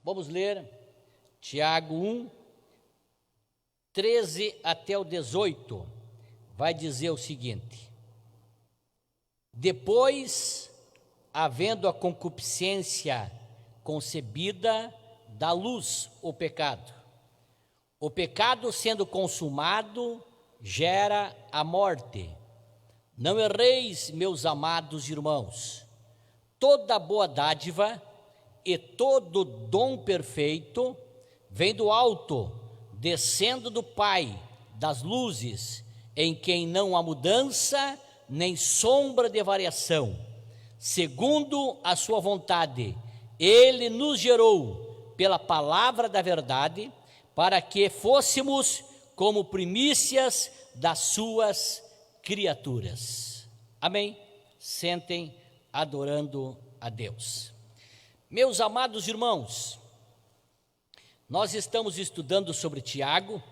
Vamos ler Tiago 1, 13 até o 18. Vai dizer o seguinte: depois, havendo a concupiscência concebida, dá luz o pecado. O pecado, sendo consumado, gera a morte. Não erreis, meus amados irmãos. Toda boa dádiva e todo dom perfeito vem do alto, descendo do Pai das luzes, em quem não há mudança nem sombra de variação. Segundo a sua vontade, Ele nos gerou pela palavra da verdade, para que fôssemos como primícias das suas criaturas. Amém? Sentem adorando a Deus. Meus amados irmãos, nós estamos estudando sobre Tiago,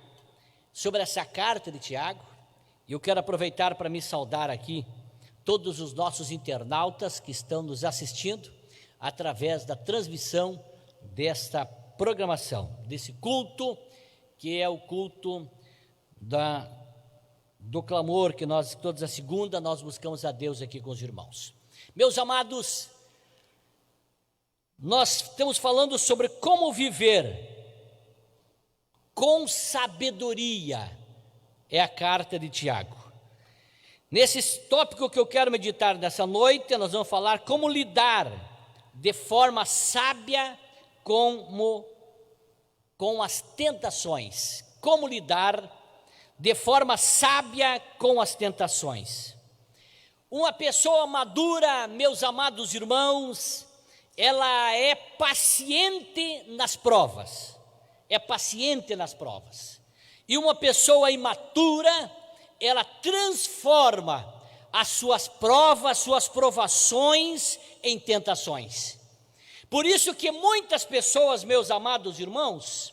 sobre essa carta de Tiago, e eu quero aproveitar para me saudar aqui todos os nossos internautas que estão nos assistindo através da transmissão desta programação, desse culto, que é o culto do clamor, que nós, todas as segundas, nós buscamos a Deus aqui com os irmãos. Meus amados, nós estamos falando sobre como viver com sabedoria, é a carta de Tiago. Nesse tópico que eu quero meditar nessa noite, nós vamos falar como lidar de forma sábia com as tentações. Como lidar de forma sábia com as tentações. Uma pessoa madura, meus amados irmãos, ela é paciente nas provas. É paciente nas provas. E uma pessoa imatura, ela transforma as suas provas, suas provações em tentações. Por isso que muitas pessoas, meus amados irmãos,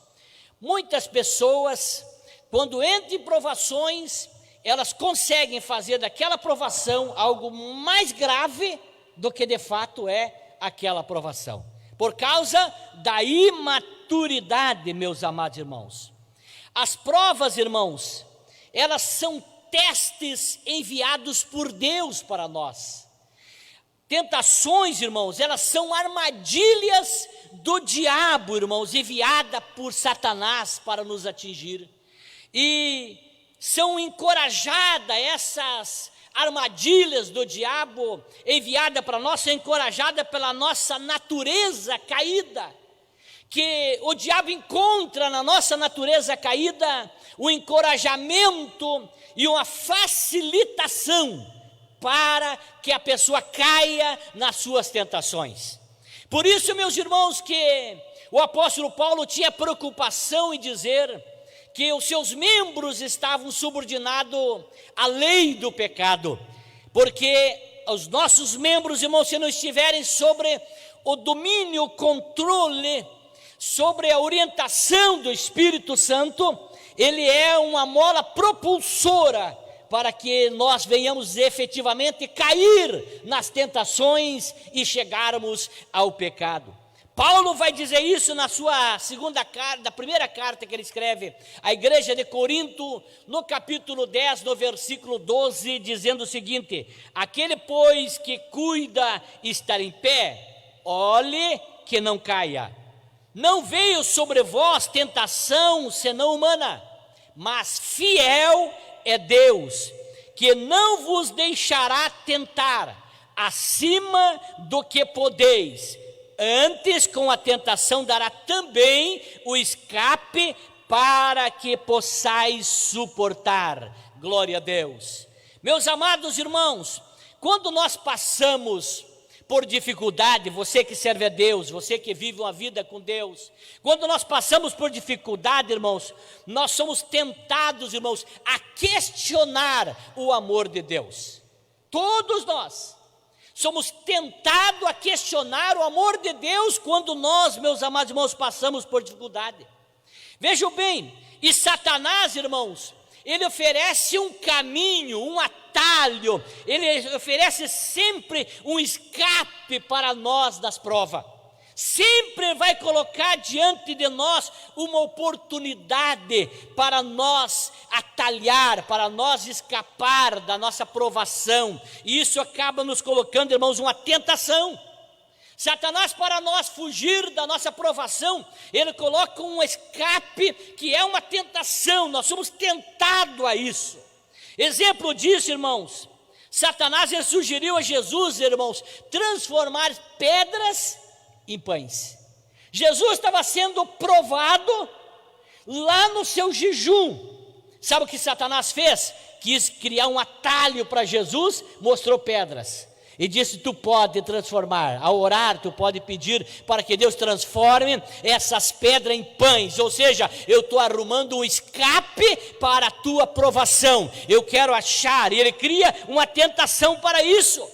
muitas pessoas, quando entram em provações, elas conseguem fazer daquela provação algo mais grave do que de fato é aquela provação. Por causa da imaturidade, meus amados irmãos. As provas, irmãos, elas são testes enviados por Deus para nós. Tentações, irmãos, elas são armadilhas do diabo, irmãos, enviada por Satanás para nos atingir. E são encorajadas essas armadilhas do diabo enviada para nós, são encorajadas pela nossa natureza caída, que o diabo encontra na nossa natureza caída o encorajamento e uma facilitação para que a pessoa caia nas suas tentações. Por isso, meus irmãos, que o apóstolo Paulo tinha preocupação em dizer que os seus membros estavam subordinados à lei do pecado, porque os nossos membros, irmãos, se não estiverem sobre o domínio, o controle, sobre a orientação do Espírito Santo, ele é uma mola propulsora para que nós venhamos efetivamente cair nas tentações e chegarmos ao pecado. Paulo vai dizer isso na sua segunda carta, da primeira carta que ele escreve à igreja de Corinto, no capítulo 10, no versículo 12, dizendo o seguinte: aquele, pois, que cuida estar em pé, olhe que não caia. Não veio sobre vós tentação senão humana, mas fiel é Deus, que não vos deixará tentar acima do que podeis. Antes, com a tentação, dará também o escape para que possais suportar. Glória a Deus. Meus amados irmãos, quando nós passamos por dificuldade, você que serve a Deus, você que vive uma vida com Deus, quando nós passamos por dificuldade, irmãos, nós somos tentados, irmãos, a questionar o amor de Deus. Todos nós somos tentados a questionar o amor de Deus quando nós, meus amados irmãos, passamos por dificuldade. Vejam bem, e Satanás, irmãos, ele oferece um caminho, um atalho, ele oferece sempre um escape para nós das provas. sempre vai colocar diante de nós uma oportunidade para nós atalhar, para nós escapar da nossa provação. E isso acaba nos colocando, irmãos, uma tentação. Satanás, para nós fugir da nossa provação, ele coloca um escape que é uma tentação. Nós somos tentados a isso. Exemplo disso, irmãos, Satanás ele sugeriu a Jesus, irmãos, transformar pedras em pães. Jesus estava sendo provado lá no seu jejum. Sabe o que Satanás fez? Quis criar um atalho para Jesus, mostrou pedras e disse: tu pode transformar, ao orar tu pode pedir para que Deus transforme essas pedras em pães. Ou seja, eu estou arrumando um escape para a tua provação, eu quero achar. E ele cria uma tentação para isso,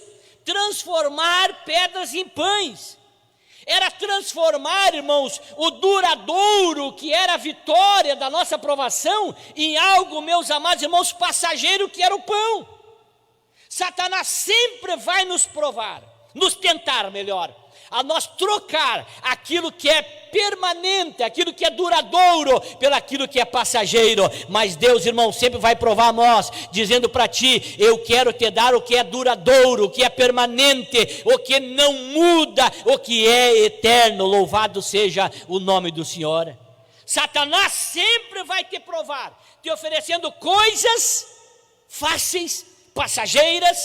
transformar pedras em pães. Era transformar, irmãos, o duradouro, que era a vitória da nossa provação, em algo, meus amados irmãos, passageiro, que era o pão. Satanás sempre vai nos provar, nos tentar melhor, a nós trocar aquilo que é permanente, aquilo que é duradouro, pelo aquilo que é passageiro. Mas Deus, irmão, sempre vai provar a nós, dizendo para ti: eu quero te dar o que é duradouro, o que é permanente, o que não muda, o que é eterno. Louvado seja o nome do Senhor. Satanás sempre vai te provar, te oferecendo coisas fáceis, passageiras,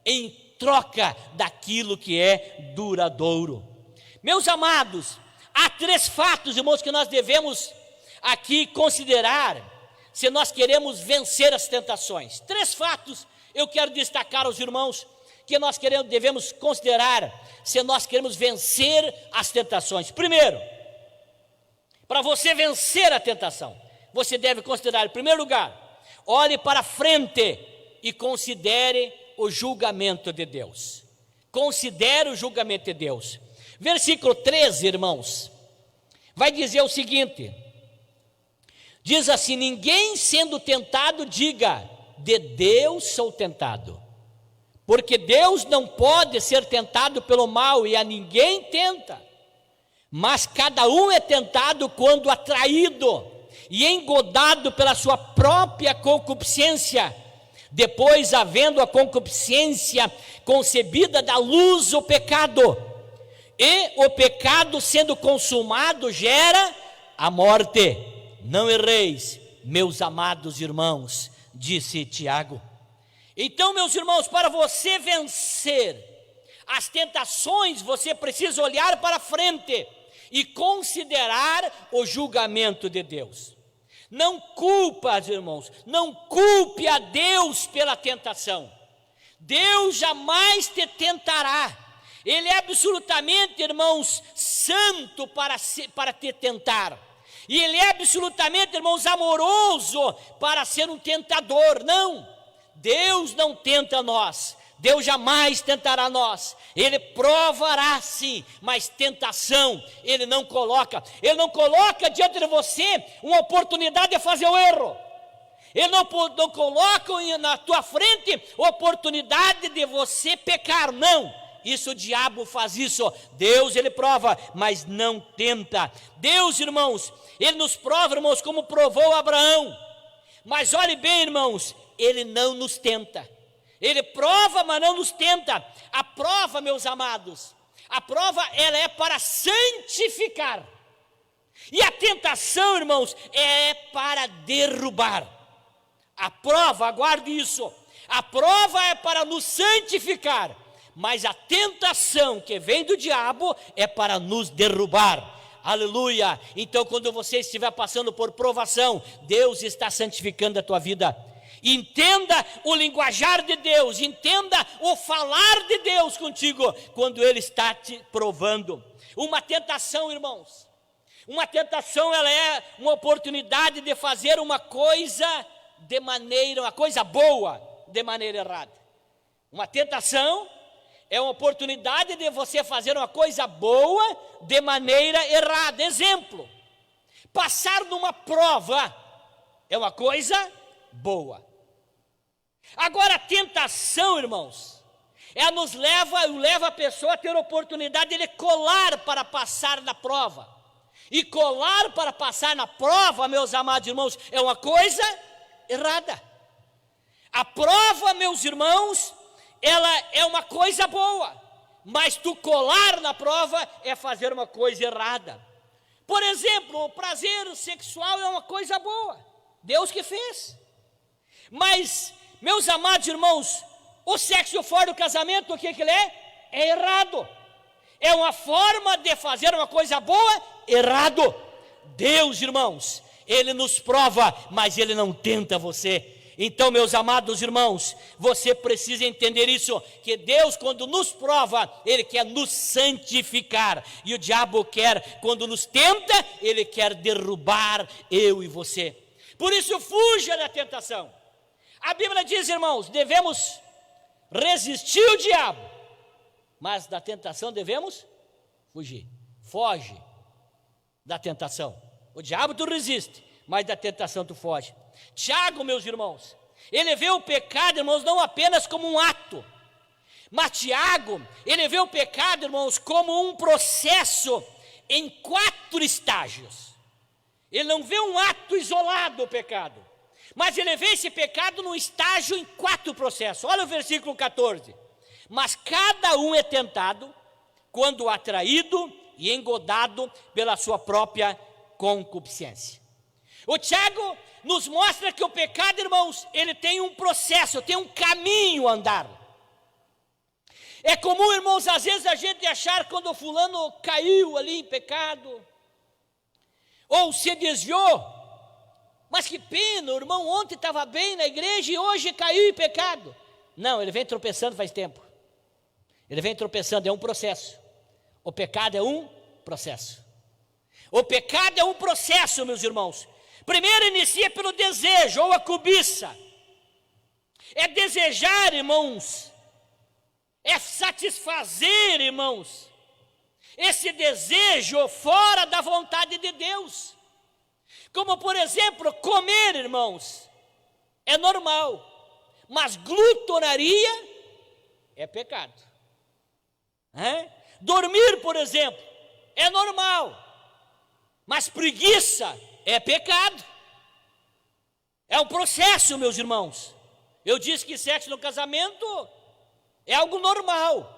em troca daquilo que é duradouro. Meus amados, há 3 fatos, irmãos, que nós devemos aqui considerar, se nós queremos vencer as tentações. 3 fatos eu quero destacar aos irmãos, que nós devemos considerar, se nós queremos vencer as tentações. Primeiro, para você vencer a tentação, você deve considerar, em primeiro lugar, olhe para frente e considere o julgamento de Deus. Considere o julgamento de Deus. Versículo 13, irmãos, vai dizer o seguinte: diz assim: ninguém sendo tentado diga, de Deus sou tentado, porque Deus não pode ser tentado pelo mal, e a ninguém tenta, mas cada um é tentado quando atraído e engodado pela sua própria concupiscência. Depois, havendo a concupiscência concebida, dá luz o pecado, e o pecado, sendo consumado, gera a morte. Não erreis, meus amados irmãos, disse Tiago. Então, meus irmãos, para você vencer as tentações, você precisa olhar para frente e considerar o julgamento de Deus. Não culpa, irmãos, não culpe a Deus pela tentação. Deus jamais te tentará. Ele é absolutamente, irmãos, santo para te tentar. E Ele é absolutamente, irmãos, amoroso para ser um tentador. Não, Deus não tenta nós. Deus jamais tentará nós. Ele provará sim, mas tentação Ele não coloca. Ele não coloca diante de você uma oportunidade de fazer o erro. Ele não coloca na tua frente oportunidade de você pecar. Não, isso o diabo faz isso. Deus Ele prova, mas não tenta. Deus, irmãos, Ele nos prova, irmãos, como provou Abraão. Mas olhe bem, irmãos, Ele não nos tenta. Ele prova, mas não nos tenta. A prova, meus amados, a prova ela é para santificar. E a tentação, irmãos, é para derrubar. A prova, aguarde isso, a prova é para nos santificar, mas a tentação que vem do diabo é para nos derrubar. Aleluia! Então, quando você estiver passando por provação, Deus está santificando a tua vida. Entenda o linguajar de Deus, entenda o falar de Deus contigo, quando Ele está te provando. Uma tentação, irmãos, uma tentação, ela é uma oportunidade de fazer uma coisa boa, de maneira errada. Uma tentação é uma oportunidade de você fazer uma coisa boa de maneira errada. Exemplo, passar numa prova é uma coisa boa. Agora, a tentação, irmãos, Ela leva a pessoa a ter a oportunidade de colar para passar na prova. E colar para passar na prova, meus amados irmãos, é uma coisa errada. A prova, meus irmãos, ela é uma coisa boa, mas tu colar na prova é fazer uma coisa errada. Por exemplo, o prazer sexual é uma coisa boa, Deus que fez. Mas, meus amados irmãos, o sexo fora do casamento, o que ele é? É errado. É uma forma de fazer uma coisa boa, errado. Deus, irmãos, Ele nos prova, mas Ele não tenta você. Então, meus amados irmãos, você precisa entender isso, que Deus, quando nos prova, Ele quer nos santificar. E o diabo quer, quando nos tenta, ele quer derrubar eu e você. Por isso, fuja da tentação. A Bíblia diz, irmãos, devemos resistir o diabo, mas da tentação devemos fugir. Foge da tentação. O diabo tu resiste, mas da tentação tu foge. Tiago, meus irmãos, ele vê o pecado, irmãos, não apenas como um ato, mas Tiago, ele vê o pecado, irmãos, como um processo em 4 estágios. Ele não vê um ato isolado, o pecado, mas ele vê esse pecado num estágio em 4 processos. Olha o versículo 14. Mas cada um é tentado quando atraído e engodado pela sua própria concupiscência. O Tiago nos mostra que o pecado, irmãos, ele tem um processo, tem um caminho a andar. É comum, irmãos, às vezes a gente achar quando o fulano caiu ali em pecado, ou se desviou, mas que pena, o irmão ontem estava bem na igreja e hoje caiu em pecado. Não, ele vem tropeçando faz tempo. Ele vem tropeçando, é um processo. O pecado é um processo. O pecado é um processo, meus irmãos. Primeiro inicia pelo desejo ou a cobiça. É desejar, irmãos. É satisfazer, irmãos, esse desejo fora da vontade de Deus. Como, por exemplo, comer, irmãos, é normal, mas glutonaria é pecado. Dormir, por exemplo, é normal, mas preguiça é pecado. É um processo, meus irmãos. Eu disse que sexo no casamento é algo normal,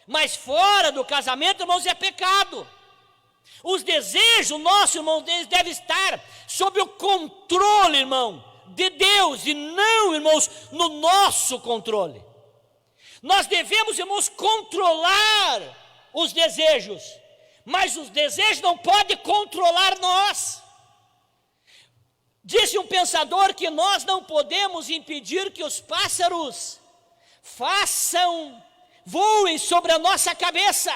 mas fora do casamento, irmãos, é pecado. Os desejos nossos, irmãos, devem estar sob o controle, irmão, de Deus, e não, irmãos, no nosso controle. Nós devemos, irmãos, controlar os desejos, mas os desejos não podem controlar nós. Disse um pensador que nós não podemos impedir que os pássaros voem sobre a nossa cabeça,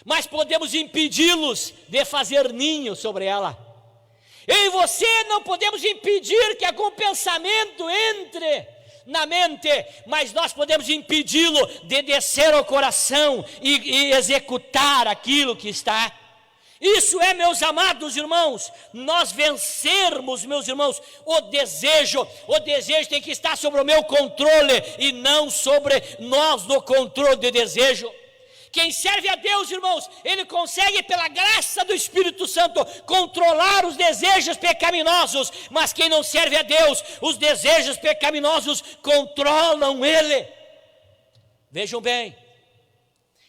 mas podemos impedi-los de fazer ninho sobre ela. Eu e você não podemos impedir que algum pensamento entre na mente, mas nós podemos impedi-lo de descer ao coração e executar aquilo que está. Isso é, meus amados irmãos, nós vencermos, meus irmãos, o desejo tem que estar sobre o meu controle e não sobre nós no controle do desejo. Quem serve a Deus, irmãos, ele consegue pela graça do Espírito Santo controlar os desejos pecaminosos, mas quem não serve a Deus, os desejos pecaminosos controlam ele. Vejam bem,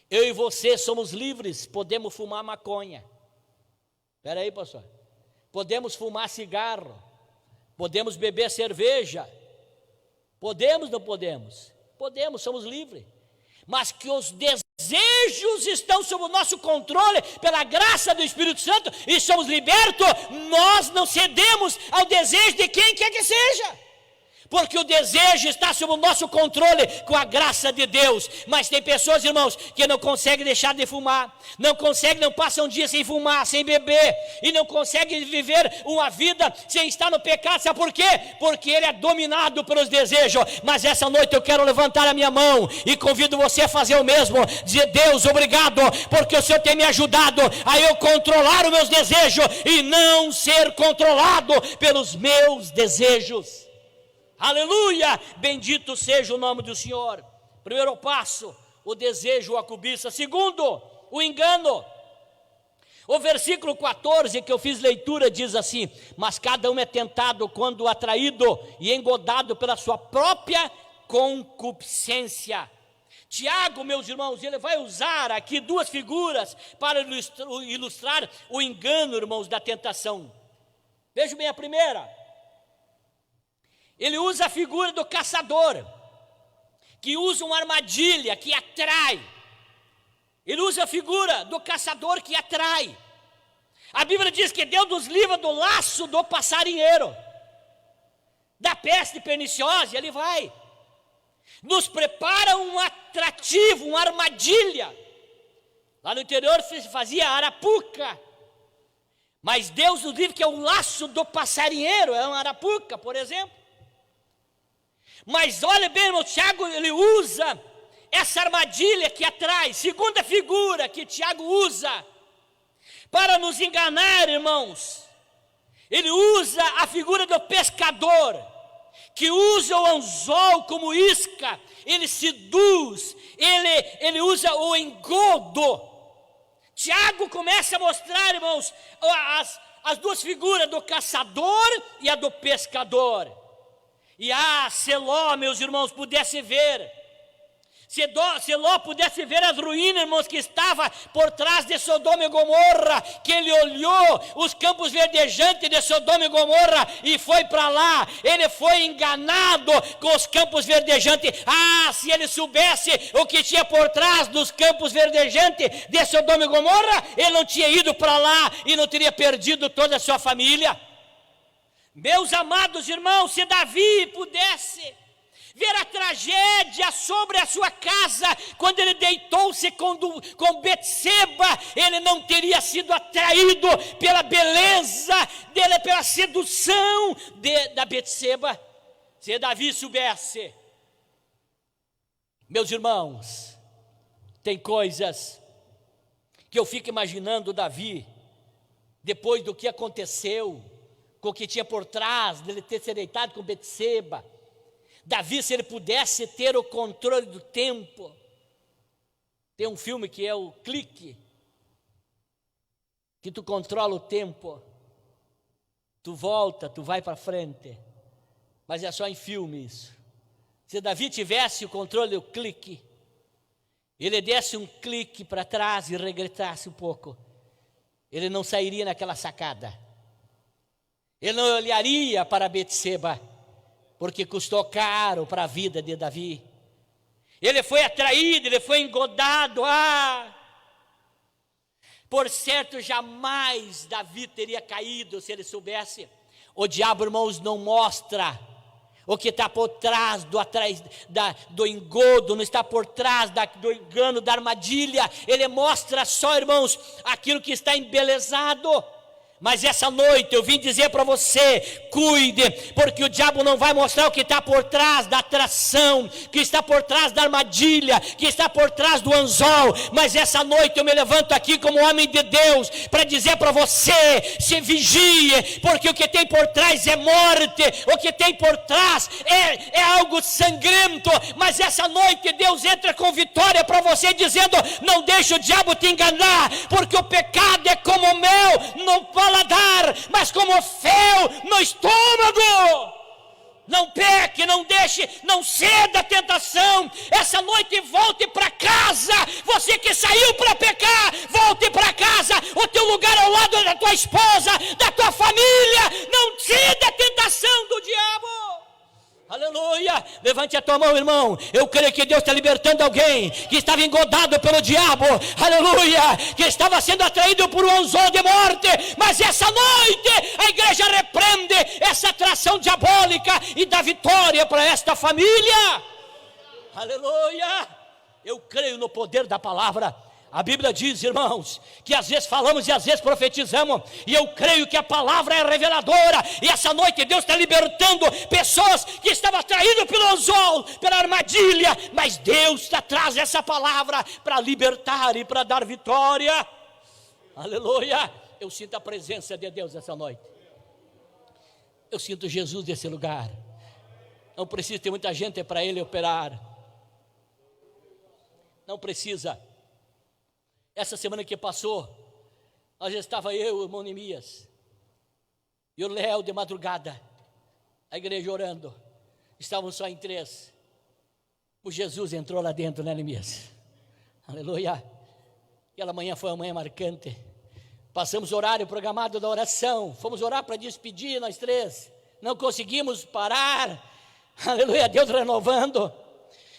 eu e você somos livres, podemos fumar maconha. Espera aí, pastor. Podemos fumar cigarro, podemos beber cerveja, podemos, não podemos? Podemos, somos livres. Mas que os desejos estão sob o nosso controle pela graça do Espírito Santo e somos libertos, nós não cedemos ao desejo de quem quer que seja. Porque o desejo está sob o nosso controle com a graça de Deus. Mas tem pessoas, irmãos, que não conseguem deixar de fumar, não passam um dia sem fumar, sem beber, e não conseguem viver uma vida sem estar no pecado. Sabe por quê? Porque ele é dominado pelos desejos. Mas essa noite eu quero levantar a minha mão e convido você a fazer o mesmo. Dizer: Deus, obrigado, porque o Senhor tem me ajudado a eu controlar os meus desejos e não ser controlado pelos meus desejos. Aleluia, bendito seja o nome do Senhor. Primeiro passo, o desejo, a cobiça. Segundo, o engano. O versículo 14 que eu fiz leitura diz assim: mas cada um é tentado quando atraído e engodado pela sua própria concupiscência. Tiago, meus irmãos, ele vai usar aqui duas figuras para ilustrar o engano, irmãos, da tentação. Vejam bem a primeira. Ele usa a figura do caçador, que usa uma armadilha que atrai. Ele usa a figura do caçador que atrai. A Bíblia diz que Deus nos livra do laço do passarinheiro, da peste perniciosa. Ele vai, nos prepara um atrativo, uma armadilha. Lá no interior se fazia arapuca, mas Deus nos livra que é o laço do passarinheiro, é uma arapuca, por exemplo. Mas olha bem, irmão, Tiago, ele usa essa armadilha que atrai. Segunda figura que Tiago usa para nos enganar, irmãos, ele usa a figura do pescador, que usa o anzol como isca. Ele seduz, ele usa o engodo. Tiago começa a mostrar, irmãos, as duas figuras, do caçador e a do pescador. E se Ló, meus irmãos, pudesse ver, se Ló pudesse ver as ruínas, irmãos, que estava por trás de Sodoma e Gomorra, que ele olhou os campos verdejantes de Sodoma e Gomorra e foi para lá, ele foi enganado com os campos verdejantes. Se ele soubesse o que tinha por trás dos campos verdejantes de Sodoma e Gomorra, ele não tinha ido para lá e não teria perdido toda a sua família. Meus amados irmãos, se Davi pudesse ver a tragédia sobre a sua casa, quando ele deitou-se com Betseba, ele não teria sido atraído pela beleza dele, pela sedução da Betseba. Se Davi soubesse. Meus irmãos, tem coisas que eu fico imaginando Davi, depois do que aconteceu, com o que tinha por trás dele ter se deitado com Betseba. Davi, se ele pudesse ter o controle do tempo. Tem um filme que é o Clique, que tu controla o tempo, tu volta, tu vai para frente, mas é só em filme isso. Se Davi tivesse o controle do clique, ele desse um clique para trás e regressasse um pouco, ele não sairia naquela sacada, ele não olharia para Betseba, porque custou caro para a vida de Davi. Ele foi atraído, ele foi engodado. Por certo, jamais Davi teria caído se ele soubesse. O diabo, irmãos, não mostra o que está por trás do engodo, não está por trás do engano, da armadilha. Ele mostra só, irmãos, aquilo que está embelezado. Mas essa noite eu vim dizer para você, cuide, porque o diabo não vai mostrar o que está por trás da atração, que está por trás da armadilha, que está por trás do anzol. Mas essa noite eu me levanto aqui como homem de Deus, para dizer para você, se vigie, porque o que tem por trás é morte, o que tem por trás é algo sangrento. Mas essa noite Deus entra com vitória para você, dizendo, não deixe o diabo te enganar, porque o pecado é como mel no paladar, mas como fel no estômago. Não peque, não deixe, não ceda à tentação. Essa noite volte para casa. Você que saiu para pecar, volte para casa. O teu lugar ao lado da tua esposa, da tua família. Não ceda à tentação do diabo. Aleluia, levante a tua mão, irmão. Eu creio que Deus está libertando alguém que estava engodado pelo diabo, aleluia, que estava sendo atraído por um anzol de morte. Mas essa noite a igreja repreende essa atração diabólica e dá vitória para esta família. Aleluia, eu creio no poder da palavra. A Bíblia diz, irmãos, que às vezes falamos e às vezes profetizamos, e eu creio que a palavra é reveladora, e essa noite Deus está libertando pessoas que estavam atraídas pelo anzol, pela armadilha, mas Deus está atrás dessa palavra para libertar e para dar vitória. Aleluia, eu sinto a presença de Deus essa noite, eu sinto Jesus nesse lugar. Não precisa ter muita gente para Ele operar. Não precisa. Essa semana que passou, nós já estava eu, o irmão Neemias, e o Léo de madrugada, a igreja orando. Estavam só em 3. O Jesus entrou lá dentro, né, Neemias? Aleluia. Aquela manhã foi uma manhã marcante. Passamos o horário programado da oração. Fomos orar para despedir, nós 3. Não conseguimos parar. Aleluia, Deus renovando.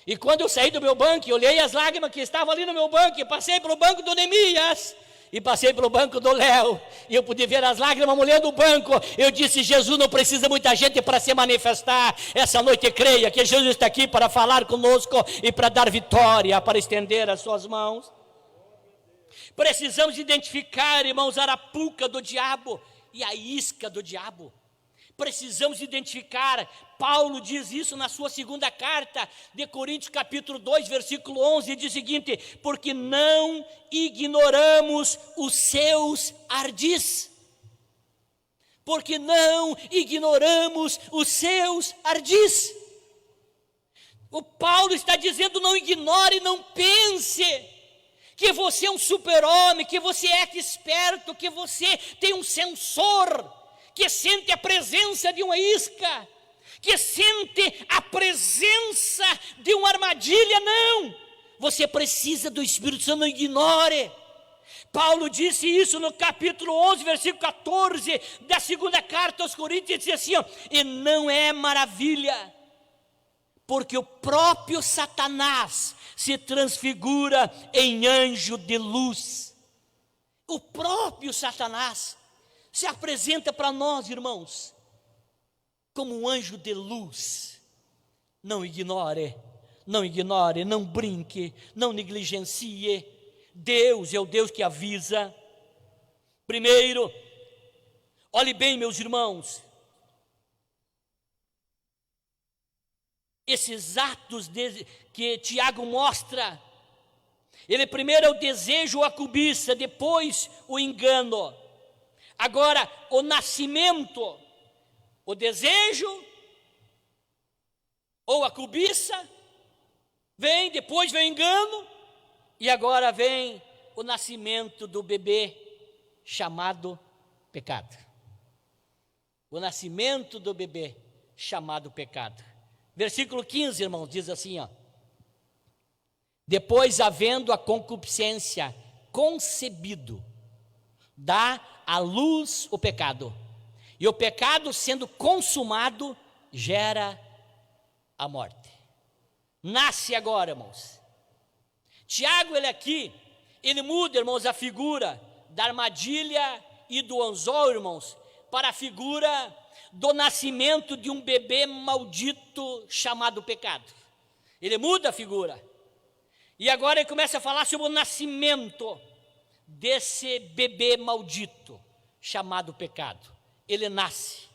E quando eu saí do meu banco, olhei as lágrimas que estavam ali no meu banco, e passei pelo banco do Neemias, e passei pelo banco do Léo, e eu pude ver as lágrimas molhando o banco. Eu disse: Jesus, não precisa muita gente para se manifestar. Essa noite creia que Jesus está aqui para falar conosco e para dar vitória, para estender as suas mãos. Precisamos identificar, irmãos, a arapuca do diabo e a isca do diabo. Precisamos identificar. Paulo diz isso na sua segunda carta de Coríntios, capítulo 2, versículo 11, diz o seguinte: porque não ignoramos os seus ardis. Porque não ignoramos os seus ardis. O Paulo está dizendo: não ignore, não pense que você é um super-homem, que você é esperto, que você tem um sensor, que sente a presença de uma isca, que sente a presença de uma armadilha. Não, você precisa do Espírito Santo, não ignore. Paulo disse isso no capítulo 11, versículo 14 da segunda carta aos Coríntios, diz assim, ó: e não é maravilha, porque o próprio Satanás se transfigura em anjo de luz. O próprio Satanás se apresenta para nós, irmãos, como um anjo de luz. Não ignore, não ignore, não brinque, não negligencie. Deus é o Deus que avisa. Primeiro, olhe bem, meus irmãos, esses atos que Tiago mostra, ele primeiro é o desejo ou a cobiça, depois o engano. Agora, o nascimento, o desejo ou a cobiça, vem, depois vem o engano, e agora vem o nascimento do bebê chamado pecado. O nascimento do bebê chamado pecado. Versículo 15, irmãos, diz assim, ó: depois, havendo a concupiscência concebido, dá à luz o pecado, e o pecado, sendo consumado, gera a morte. Nasce agora, irmãos. Tiago, ele muda, irmãos, a figura da armadilha e do anzol, irmãos, para a figura do nascimento de um bebê maldito chamado pecado. Ele muda a figura. E agora ele começa a falar sobre o nascimento desse bebê maldito chamado pecado. Ele nasce.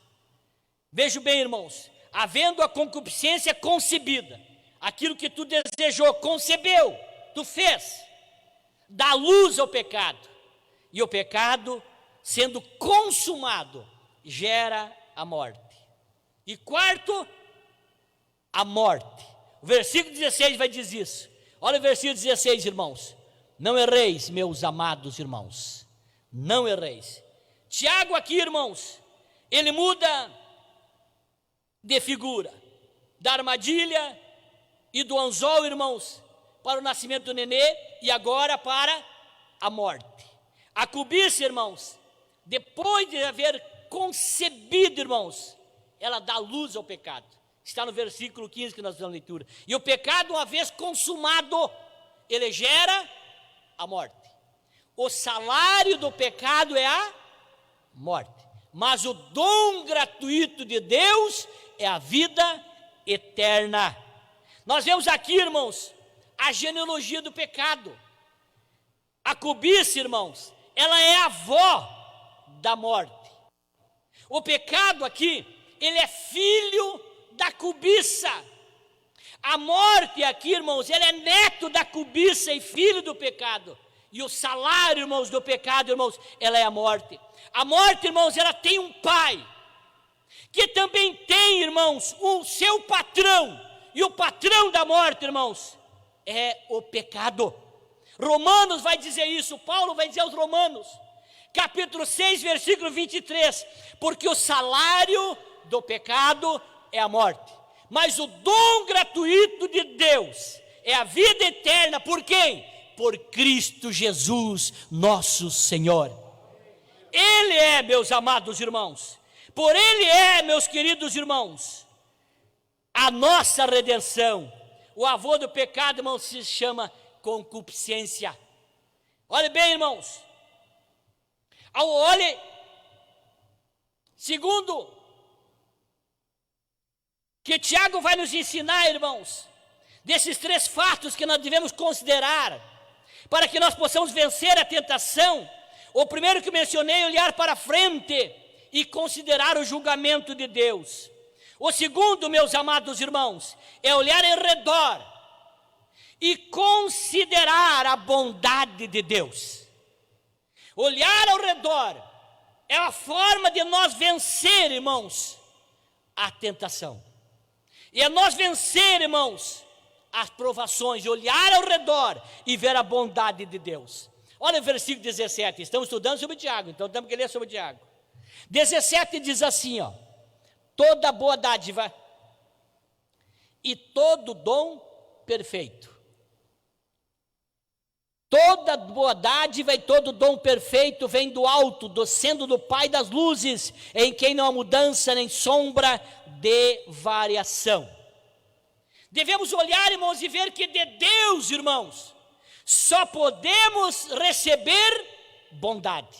Veja bem, irmãos, havendo a concupiscência concebida, aquilo que tu desejou, concebeu, tu fez, dá luz ao pecado, e o pecado, sendo consumado, gera a morte. E quarto, a morte. O versículo 16 vai dizer isso. Olha o versículo 16, irmãos: não erreis, meus amados irmãos, não erreis. Tiago aqui, irmãos, ele muda de figura, da armadilha e do anzol, irmãos, para o nascimento do nenê, e agora para a morte. A cobiça, irmãos, depois de haver concebido, irmãos, ela dá luz ao pecado. Está no versículo 15 que nós fizemos a leitura. E o pecado, uma vez consumado, ele gera a morte. O salário do pecado é a morte, mas o dom gratuito de Deus é a vida eterna. Nós vemos aqui, irmãos, a genealogia do pecado. A cobiça, irmãos, ela é a avó da morte. O pecado aqui, ele é filho da cobiça. A morte aqui, irmãos, ele é neto da cobiça e filho do pecado. E o salário, irmãos, do pecado, irmãos, ela é a morte. A morte, irmãos, ela tem um pai, que também tem, irmãos, o seu patrão. E o patrão da morte, irmãos, é o pecado. Romanos vai dizer isso, Paulo vai dizer aos Romanos, capítulo 6, versículo 23, porque o salário do pecado é a morte, mas o dom gratuito de Deus é a vida eterna, por quem? Por Cristo Jesus, nosso Senhor. Ele é, meus amados irmãos, por Ele é, meus queridos irmãos, a nossa redenção. O avô do pecado, irmãos, se chama concupiscência. Olhe bem, irmãos, olhe, segundo que Tiago vai nos ensinar, irmãos, desses 3 fatos que nós devemos considerar, para que nós possamos vencer a tentação. O primeiro que mencionei, olhar para frente e considerar o julgamento de Deus. O segundo, meus amados irmãos, é olhar em redor e considerar a bondade de Deus. Olhar ao redor é a forma de nós vencer, irmãos, a tentação. E é nós vencer, irmãos, as provações, olhar ao redor e ver a bondade de Deus. Olha o versículo 17, estamos estudando sobre Tiago, então temos que ler sobre Tiago. 17 diz assim, ó: toda boa dádiva e todo dom perfeito. Toda boa dádiva e todo dom perfeito vem do alto, sendo do Pai das luzes, em quem não há mudança nem sombra de variação. Devemos olhar, irmãos, e ver que de Deus, irmãos, só podemos receber bondade.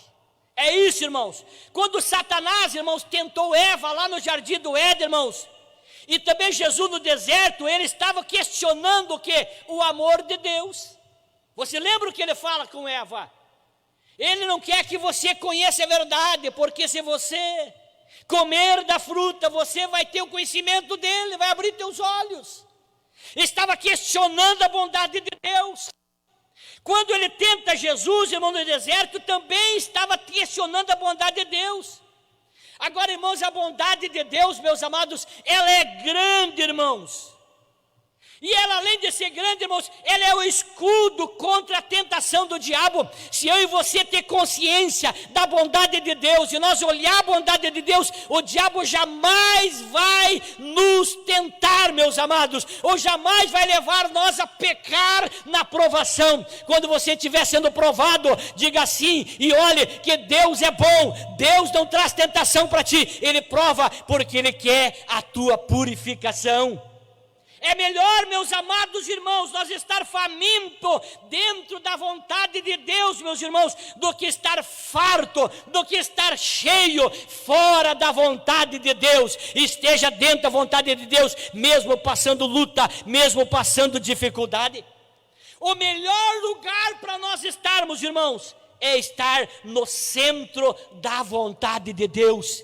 É isso, irmãos. Quando Satanás, irmãos, tentou Eva lá no jardim do Éden, irmãos, e também Jesus no deserto, ele estava questionando o quê? O amor de Deus. Você lembra o que ele fala com Eva? Ele não quer que você conheça a verdade, porque se você comer da fruta, você vai ter o conhecimento dele, vai abrir teus olhos. Estava questionando a bondade de Deus. Quando ele tenta Jesus, irmão, no deserto, também estava questionando a bondade de Deus. Agora, irmãos, a bondade de Deus, meus amados, ela é grande, irmãos. E ela, além de ser grande, irmãos, ela é o escudo contra a tentação do diabo. Se eu e você ter consciência da bondade de Deus, e nós olhar a bondade de Deus, o diabo jamais vai nos tentar, meus amados, ou jamais vai levar nós a pecar na provação. Quando você estiver sendo provado, diga assim, e olhe que Deus é bom. Deus não traz tentação para ti, Ele prova porque Ele quer a tua purificação. É melhor, meus amados irmãos, nós estar faminto dentro da vontade de Deus, meus irmãos, do que estar farto, do que estar cheio fora da vontade de Deus. Esteja dentro da vontade de Deus, mesmo passando luta, mesmo passando dificuldade. O melhor lugar para nós estarmos, irmãos, é estar no centro da vontade de Deus.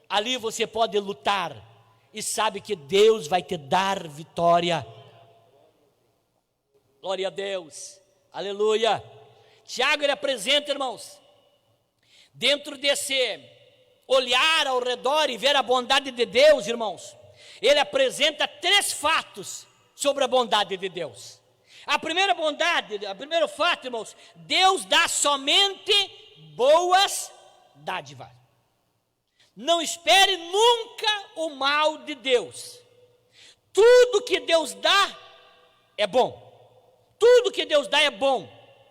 Ali você pode lutar e sabe que Deus vai te dar vitória. Glória a Deus, aleluia. Tiago, ele apresenta, irmãos, dentro desse olhar ao redor e ver a bondade de Deus, irmãos, ele apresenta 3 fatos sobre a bondade de Deus. A primeira bondade, o primeiro fato, irmãos, Deus dá somente boas dádivas. Não espere nunca o mal de Deus. Tudo que Deus dá é bom. Tudo que Deus dá é bom.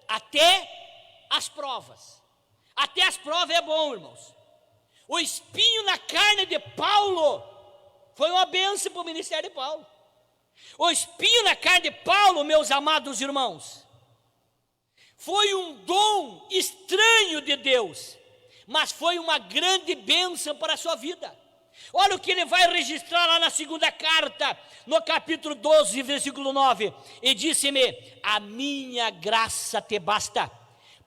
Até as provas. Até as provas é bom, irmãos. O espinho na carne de Paulo foi uma bênção para o ministério de Paulo. O espinho na carne de Paulo, meus amados irmãos, foi um dom estranho de Deus, mas foi uma grande bênção para a sua vida. Olha o que ele vai registrar lá na segunda carta, no capítulo 12, versículo 9. E disse-me: a minha graça te basta,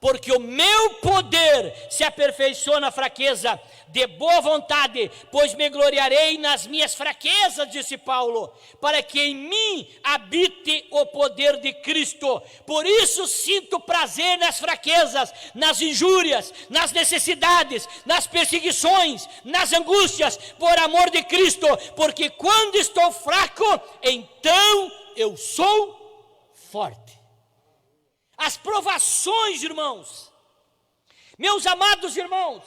porque o meu poder se aperfeiçoa na fraqueza. De boa vontade, pois me gloriarei nas minhas fraquezas, disse Paulo, para que em mim habite o poder de Cristo. Por isso sinto prazer nas fraquezas, nas injúrias, nas necessidades, nas perseguições, nas angústias, por amor de Cristo, porque quando estou fraco, então eu sou forte. As provações, irmãos, meus amados irmãos,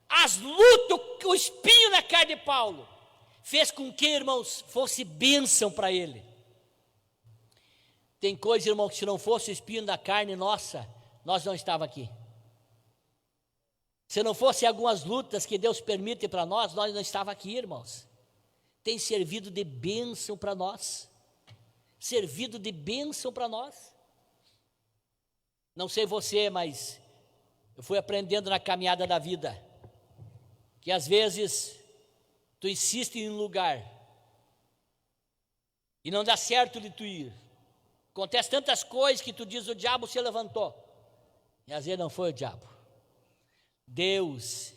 as lutas, o espinho na carne de Paulo, fez com que, irmãos, fosse bênção para ele. Tem coisa, irmão, que se não fosse o espinho da carne nossa, nós não estávamos aqui. Se não fosse algumas lutas que Deus permite para nós não estávamos aqui, irmãos. Tem servido de bênção para nós. Servido de bênção para nós. Não sei você, mas eu fui aprendendo na caminhada da vida, que às vezes tu insiste em um lugar e não dá certo de tu ir. Acontece tantas coisas que tu diz, o diabo se levantou. E às vezes não foi o diabo. Deus,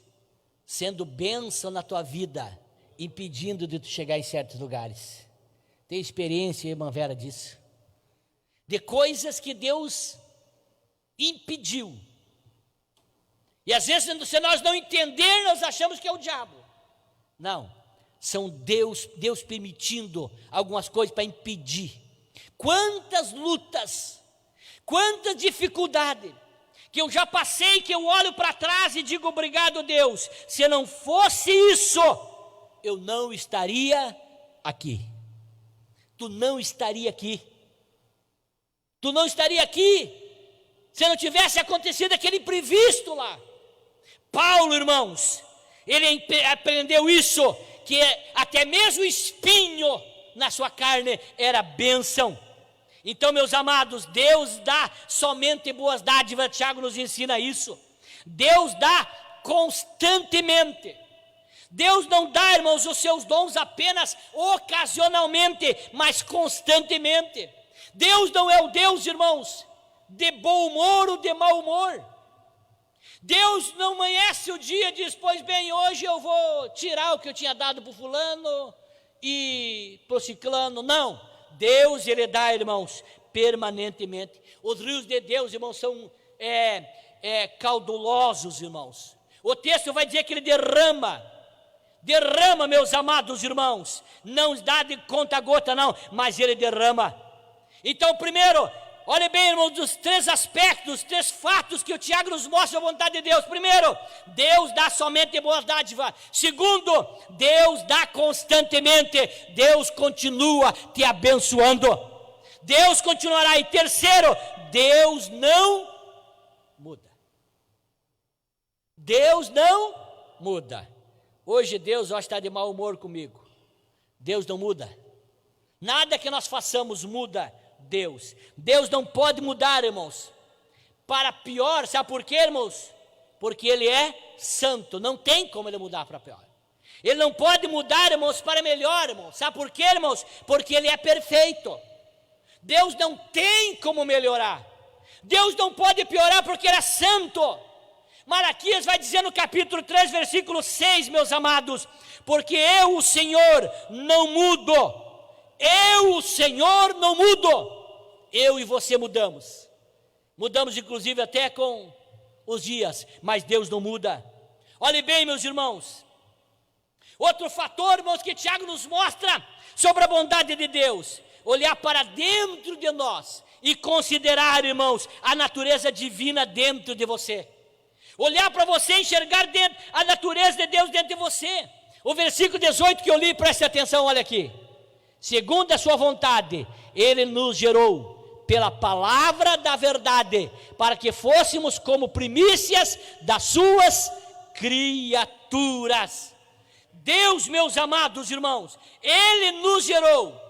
sendo bênção na tua vida, impedindo de tu chegar em certos lugares. Tem experiência, irmã Vera, disso. De coisas que Deus impediu. E às vezes, se nós não entender, nós achamos que é o diabo. Não, são Deus permitindo algumas coisas para impedir. Quantas lutas, quanta dificuldade, que eu já passei, que eu olho para trás e digo, obrigado Deus, se não fosse isso, eu não estaria aqui. Tu não estaria aqui. Tu não estaria aqui, se não tivesse acontecido aquele imprevisto lá. Paulo, irmãos, ele aprendeu isso, que até mesmo o espinho na sua carne era bênção. Então, meus amados, Deus dá somente boas dádivas, Tiago nos ensina isso. Deus dá constantemente. Deus não dá, irmãos, os seus dons apenas ocasionalmente, mas constantemente. Deus não é o Deus, irmãos, de bom humor ou de mau humor. Deus não amanhece o dia e diz, pois bem, hoje eu vou tirar o que eu tinha dado para o fulano e para o ciclano. Não. Deus, Ele dá, irmãos, permanentemente. Os rios de Deus, irmãos, são caudulosos, irmãos. O texto vai dizer que Ele derrama, meus amados irmãos. Não dá de conta gota, não, mas Ele derrama. Então, primeiro, olha bem, irmãos, dos três aspectos, três fatos que o Tiago nos mostra a vontade de Deus. Primeiro, Deus dá somente boas dádivas. Segundo, Deus dá constantemente. Deus continua te abençoando. Deus continuará. E terceiro, Deus não muda. Deus não muda. Hoje Deus está de mau humor comigo. Deus não muda. Nada que nós façamos muda Deus. Deus não pode mudar, irmãos, para pior. Sabe por quê, irmãos? Porque Ele é santo, não tem como Ele mudar para pior. Ele não pode mudar, irmãos, para melhor, irmãos. Sabe por quê, irmãos? Porque Ele é perfeito. Deus não tem como melhorar. Deus não pode piorar porque Ele é santo. Malaquias vai dizer no capítulo 3, versículo 6, meus amados, porque eu, o Senhor, não mudo. Eu, o Senhor, não mudo. Eu e você mudamos. Mudamos inclusive até com os dias, mas Deus não muda. Olhe bem, meus irmãos. Outro fator, irmãos, que Tiago nos mostra sobre a bondade de Deus. Olhar para dentro de nós e considerar, irmãos, a natureza divina dentro de você. Olhar para você e enxergar dentro a natureza de Deus dentro de você. O versículo 18 que eu li, preste atenção, olha aqui. Segundo a sua vontade, Ele nos gerou pela palavra da verdade, para que fôssemos como primícias das suas criaturas. Deus, meus amados irmãos, Ele nos gerou.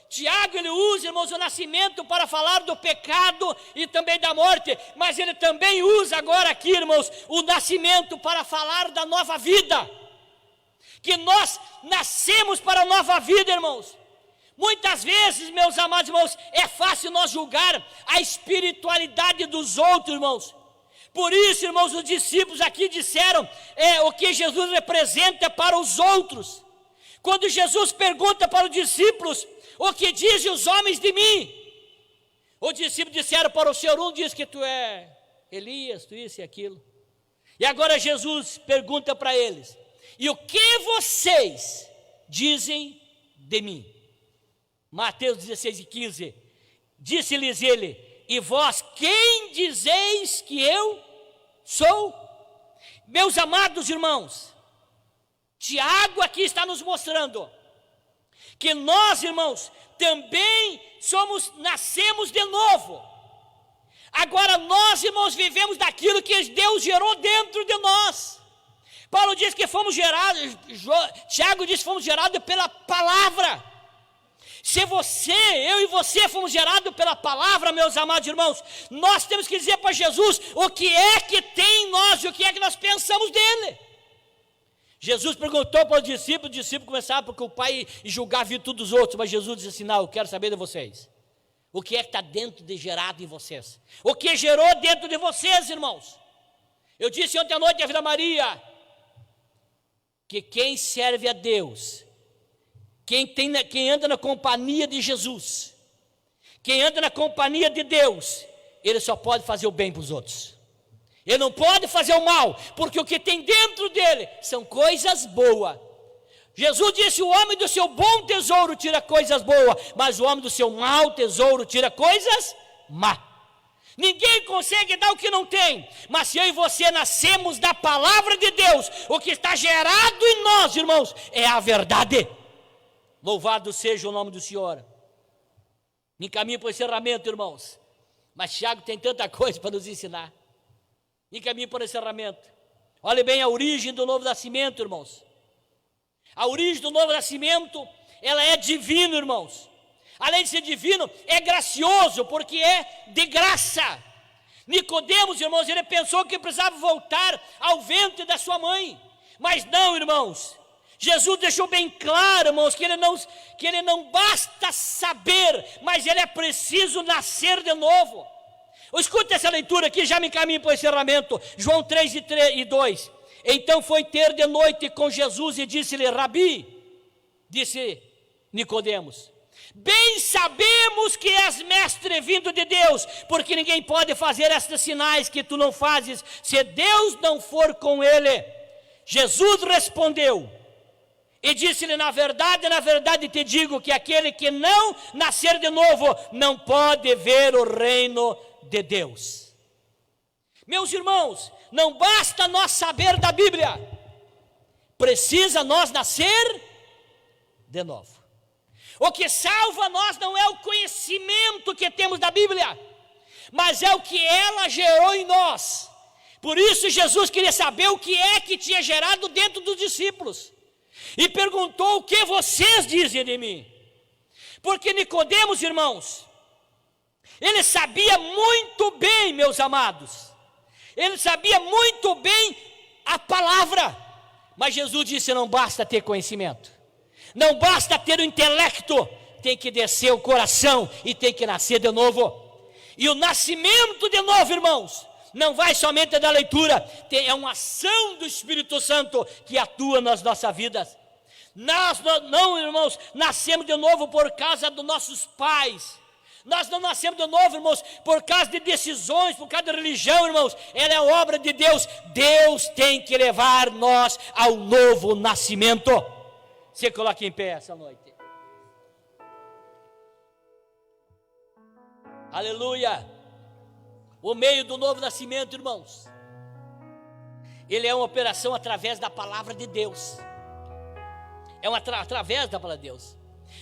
Tiago, ele usa, irmãos, o nascimento para falar do pecado e também da morte, mas ele também usa agora aqui, irmãos, o nascimento para falar da nova vida. Que nós nascemos para a nova vida, irmãos. Muitas vezes, meus amados irmãos, é fácil nós julgar a espiritualidade dos outros, irmãos. Por isso, irmãos, os discípulos aqui disseram o que Jesus representa para os outros. Quando Jesus pergunta para os discípulos, o que dizem os homens de mim? Os discípulos disseram para o Senhor, um diz que tu é Elias, tu isso e aquilo. E agora Jesus pergunta para eles, e o que vocês dizem de mim? Mateus 16 e 15, Disse-lhes ele: e vós quem dizeis que eu sou? Meus amados irmãos, Tiago aqui está nos mostrando que nós, irmãos, também nascemos de novo. Agora nós, irmãos, vivemos daquilo que Deus gerou dentro de nós. Paulo diz que fomos gerados, Tiago diz que fomos gerados pela palavra. Se eu e você fomos gerados pela palavra, meus amados irmãos, nós temos que dizer para Jesus o que é que tem em nós e o que é que nós pensamos dele. Jesus perguntou para os discípulos começaram a preocupar e julgar a virtude dos outros, mas Jesus disse assim: não, eu quero saber de vocês. O que é que está dentro de gerado em vocês? O que gerou dentro de vocês, irmãos? Eu disse ontem à noite à Vida Maria, que quem serve a Deus, quem anda na companhia de Jesus, quem anda na companhia de Deus, ele só pode fazer o bem para os outros. Ele não pode fazer o mal, porque o que tem dentro dele são coisas boas. Jesus disse: o homem do seu bom tesouro tira coisas boas, mas o homem do seu mau tesouro tira coisas má. Ninguém consegue dar o que não tem, mas se eu e você nascemos da palavra de Deus, o que está gerado em nós, irmãos, é a verdade. Louvado seja o nome do Senhor. Me encaminho para o encerramento, irmãos, mas Tiago tem tanta coisa para nos ensinar. Me encaminho para o encerramento. Olhe bem a origem do novo nascimento, irmãos. A origem do novo nascimento, ela é divina, irmãos. Além de ser divino, é gracioso, porque é de graça. Nicodemos, irmãos, ele pensou que precisava voltar ao ventre da sua mãe, mas não, irmãos. Jesus deixou bem claro, irmãos, que ele não basta saber, mas ele é preciso nascer de novo. Escuta essa leitura aqui, já me encaminho para o encerramento. João 3:2. Então foi ter de noite com Jesus e disse-lhe: Rabi, disse Nicodemos, bem sabemos que és mestre vindo de Deus, porque ninguém pode fazer estes sinais que tu não fazes, se Deus não for com ele. Jesus respondeu e disse-lhe: na verdade te digo que aquele que não nascer de novo, não pode ver o reino de Deus. Meus irmãos, não basta nós saber da Bíblia, precisa nós nascer de novo. O que salva nós não é o conhecimento que temos da Bíblia, mas é o que ela gerou em nós. Por isso Jesus queria saber o que é que tinha gerado dentro dos discípulos, e perguntou: o que vocês dizem de mim? Porque Nicodemos, irmãos, ele sabia muito bem, meus amados, ele sabia muito bem a palavra, mas Jesus disse: não basta ter conhecimento, não basta ter o intelecto, tem que descer o coração e tem que nascer de novo. E o nascimento de novo, irmãos, não vai somente da leitura, é uma ação do Espírito Santo que atua nas nossas vidas. Nós não, irmãos, nascemos de novo por causa dos nossos pais. Nós não nascemos de novo, irmãos, por causa de decisões, por causa de religião, irmãos. Ela é obra de Deus. Deus tem que levar nós ao novo nascimento. Se coloque em pé essa noite. Aleluia. O meio do novo nascimento, irmãos, ele é uma operação através da palavra de Deus. É através da palavra de Deus.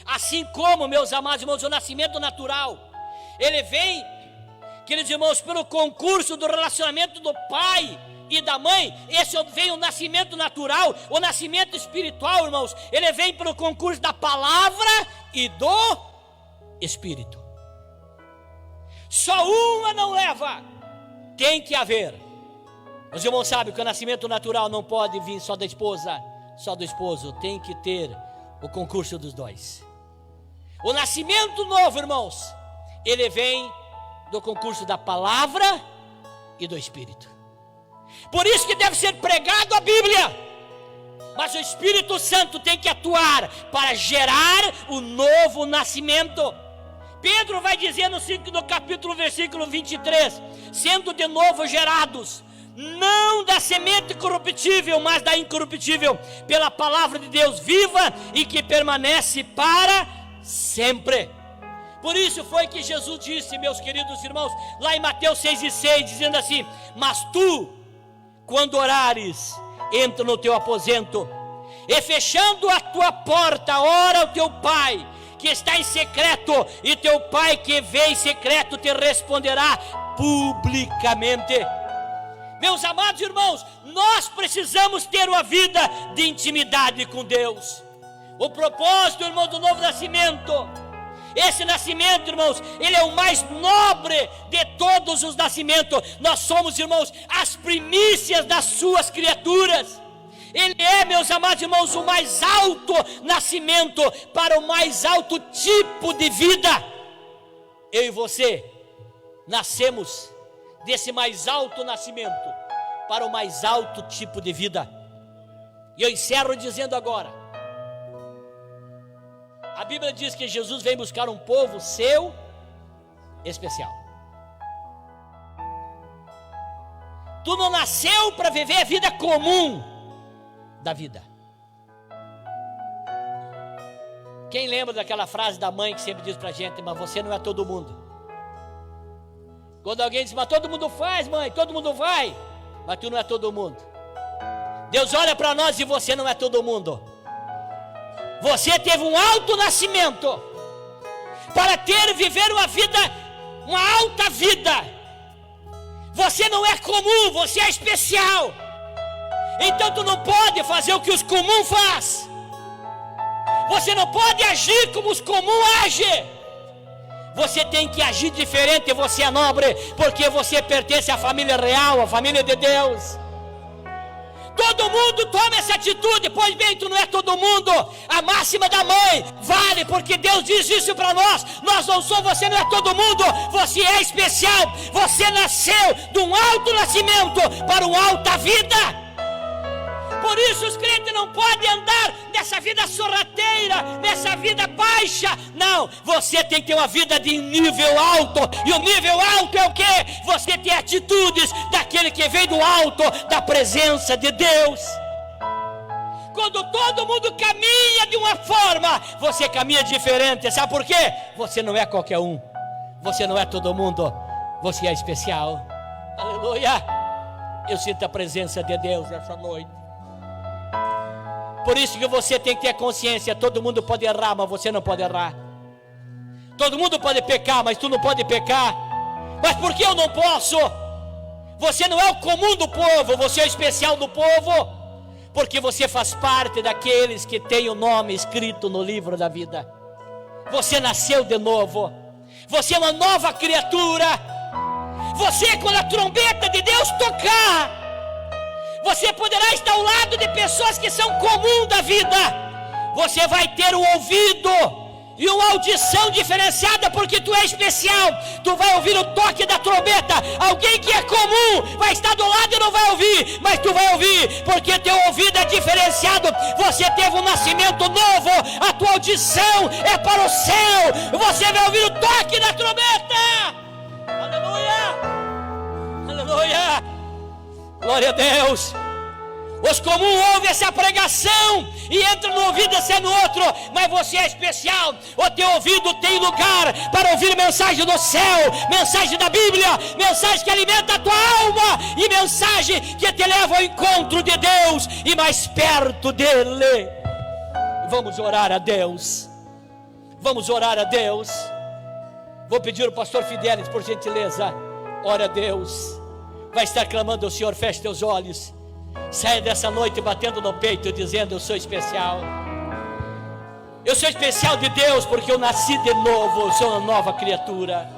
Assim como, meus amados irmãos, o nascimento natural, ele vem, queridos irmãos, pelo concurso do relacionamento do pai e da mãe. Esse vem o nascimento natural. O nascimento espiritual, irmãos, ele vem pelo concurso da palavra e do Espírito. Só uma não leva, tem que haver. Os irmãos sabem que o nascimento natural não pode vir só da esposa, só do esposo, tem que ter o concurso dos dois. O nascimento novo, irmãos, ele vem do concurso da palavra e do Espírito. Por isso que deve ser pregado a Bíblia, mas o Espírito Santo tem que atuar para gerar o novo nascimento. Pedro vai dizer no capítulo versículo 23, sendo de novo gerados, não da semente corruptível, mas da incorruptível, pela palavra de Deus viva e que permanece para sempre. Por isso foi que Jesus disse, meus queridos irmãos, lá em Mateus 6,6, dizendo assim: mas tu, quando orares, entra no teu aposento, e fechando a tua porta, ora ao teu Pai, que está em secreto, e teu Pai que vê em secreto te responderá publicamente. Meus amados irmãos, nós precisamos ter uma vida de intimidade com Deus. O propósito, irmão, do novo nascimento, esse nascimento, irmãos, ele é o mais nobre de todos os nascimentos. Nós somos, irmãos, as primícias das suas criaturas. Ele é, meus amados irmãos, o mais alto nascimento para o mais alto tipo de vida. Eu e você nascemos desse mais alto nascimento para o mais alto tipo de vida. E eu encerro dizendo agora: a Bíblia diz que Jesus vem buscar um povo seu especial. Tu não nasceu para viver a vida comum da vida. Quem lembra daquela frase da mãe que sempre diz pra gente: mas você não é todo mundo. Quando alguém diz: mas todo mundo faz, mãe, todo mundo vai, mas tu não é todo mundo. Deus olha para nós e você não é todo mundo. Você teve um alto nascimento para viver uma vida, uma alta vida. Você não é comum, você é especial. Então tu não pode fazer o que os comuns fazem. Você não pode agir como os comuns agem. Você tem que agir diferente. Você é nobre porque você pertence à família real, à família de Deus. Todo mundo toma essa atitude. Pois bem, tu não é todo mundo. A máxima da mãe vale, porque Deus diz isso para nós. Nós não somos, você não é todo mundo. Você é especial. Você nasceu de um alto nascimento para uma alta vida. Por isso os crentes não podem andar nessa vida sorrateira, nessa vida baixa. Não, você tem que ter uma vida de nível alto. E o nível alto é o quê? Você tem atitudes daquele que vem do alto, da presença de Deus. Quando todo mundo caminha de uma forma, você caminha diferente. Sabe por quê? Você não é qualquer um. Você não é todo mundo. Você é especial. Aleluia. Eu sinto a presença de Deus nessa noite. Por isso que você tem que ter consciência. Todo mundo pode errar, mas você não pode errar. Todo mundo pode pecar, mas tu não pode pecar. Mas por que eu não posso? Você não é o comum do povo, você é o especial do povo, porque você faz parte daqueles que têm o nome escrito no livro da vida. Você nasceu de novo. Você é uma nova criatura. Você, quando a trombeta de Deus tocar, você poderá estar ao lado de pessoas que são comum da vida. Você vai ter um ouvido e uma audição diferenciada, porque tu é especial. Tu vai ouvir o toque da trombeta. Alguém que é comum vai estar do lado e não vai ouvir, mas tu vai ouvir, porque teu ouvido é diferenciado. Você teve um nascimento novo. A tua audição é para o céu. Você vai ouvir o toque da trombeta. Aleluia, aleluia. Glória a Deus. Os comuns ouvem essa pregação e entram no ouvido e no outro, mas você é especial. O teu ouvido tem lugar para ouvir mensagem do céu, mensagem da Bíblia, mensagem que alimenta a tua alma e mensagem que te leva ao encontro de Deus e mais perto dele. Vamos orar a Deus. Vamos orar a Deus. Vou pedir ao pastor Fidelis, por gentileza, ora a Deus. Vai estar clamando ao Senhor, feche teus olhos. Saia dessa noite batendo no peito, dizendo: eu sou especial. Eu sou especial de Deus, porque eu nasci de novo, eu sou uma nova criatura.